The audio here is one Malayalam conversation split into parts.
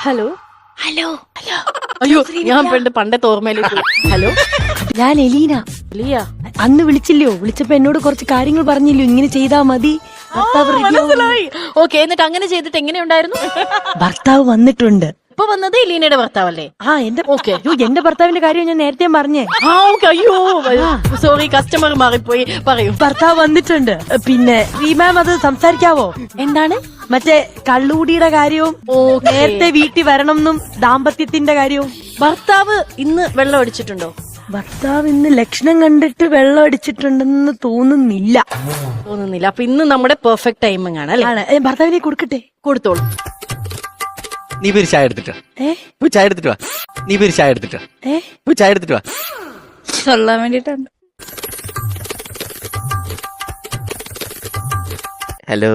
Hello hello hello. അയ്യോ ഞാൻ പണ്ടത്തെ ഓർമ്മയിലേക്ക്. ഹലോ ഞാൻ എലീന. ലിയ അന്ന് വിളിച്ചില്ലയോ? വിളിച്ചപ്പോ എന്നോട് കുറച്ച് കാര്യങ്ങൾ പറഞ്ഞില്ലയോ, ഇങ്ങനെ ചെയ്താ മതി, ഭർത്താവ് ready ആവും. മനസ്സിലായി. ഓക്കെ, എന്നിട്ട് അങ്ങനെ ചെയ്തിട്ട് എങ്ങനെയുണ്ടായിരുന്നു? ഭർത്താവ് വന്നിട്ടുണ്ട്. ഇപ്പൊ വന്നത് എലീനയുടെ ഭർത്താവല്ലേ? ആ എന്റെ എന്റെ ഭർത്താവിന്റെ കാര്യം ഞാൻ നേരത്തെ പറഞ്ഞേ. ആ ഓക്കെ. അയ്യോ സോറി, കസ്റ്റമർ മാറിപ്പോയി. പറയൂ. ഭർത്താവ് വന്നിട്ടുണ്ട്. പിന്നെ മാം അത് സംസാരിക്കാവോ? എന്താണ്? മറ്റേ കള്ളുകൂടിയുടെ കാര്യവും ഓക്കേ. നേരത്തെ വീട്ടിൽ വരണം എന്നും ദാമ്പത്യത്തിന്റെ കാര്യവും. ഭർത്താവ് ഇന്ന് വെള്ളം അടിച്ചിട്ടുണ്ടോ? ഭർത്താവ് ഇന്ന് ലക്ഷണം കണ്ടിട്ട് വെള്ളം അടിച്ചിട്ടുണ്ടെന്ന് തോന്നുന്നില്ല. തോന്നുന്നില്ല. അപ്പൊ ഇന്ന് നമ്മുടെ പെർഫെക്റ്റ് ടൈമിംഗ് ആണ് അല്ലെ? ആണ്. ഭർത്താവിനെ കൊടുക്കട്ടെ? കൊടുത്തോളൂ. നീ പേര് ചായ എടുത്തിട്ട് പോയി ചായ എടുത്തിട്ട് വാ. നീ പേര് ചായ എടുത്തിട്ട് പോയി ചായ എടുത്തിട്ട് വാ. ചൊല്ലാൻ വേണ്ടിട്ടുണ്ട്. ഹലോ.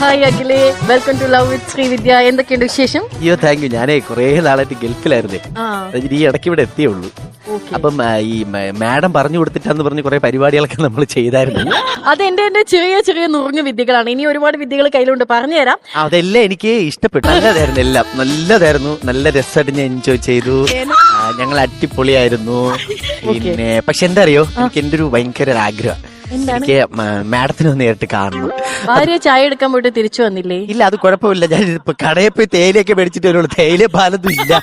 ഹായ് അഖിലേ, welcome to love with Sreevidya. എന്തൊക്കെയുണ്ട് വിശേഷം? അയ്യോ താങ്ക് യു. ഞാനേ കുറെ നാളായിട്ട് ഗൾഫിലായിരുന്നേ. ആ ഈ ഇടയ്ക്ക് ഇവിടെ എത്തിയുള്ളൂ. ഓക്കെ. അപ്പം ഈ മാഡം പറഞ്ഞു കൊടുത്തിട്ടാന്ന് പറഞ്ഞ് കുറെ പരിപാടികളൊക്കെ നമ്മൾ ചെയ്തായിരുന്നു. അത് എന്റെ ചെറിയ ചെറിയ നുറുങ്ങു വിദ്യകളാണ്. ഇനി ഒരുപാട് വിദ്യകൾ കയ്യിലുണ്ട്, പറഞ്ഞുതരാം. അതെല്ലാം എനിക്ക് ഇഷ്ടപ്പെട്ടു. നല്ലതായിരുന്നു, എല്ലാം നല്ലതായിരുന്നു. നല്ല രസമായിട്ട് ഞാൻ എൻജോയ് ചെയ്തു. ഞങ്ങൾ അടിപൊളിയായിരുന്നു. പിന്നെ പക്ഷെ എന്താ അറിയോ, എനിക്ക് എന്റെ ഒരു ഭയങ്കര ഒരു ആഗ്രഹം, എനിക്ക് മാഡത്തിനെ ഒന്ന് നേരിട്ട് കാണണം. ഭാര്യ ചായ എടുക്കാൻ പോയിട്ട് തിരിച്ചു വന്നില്ലേ? ഇല്ല അത് കുഴപ്പമില്ല. ഞാൻ ഇപ്പൊ കടയിൽ പോയി തേയിലയൊക്കെ മേടിച്ചിട്ട് വരുള്ളൂ. തേയില പാലൊന്നും ഇല്ല.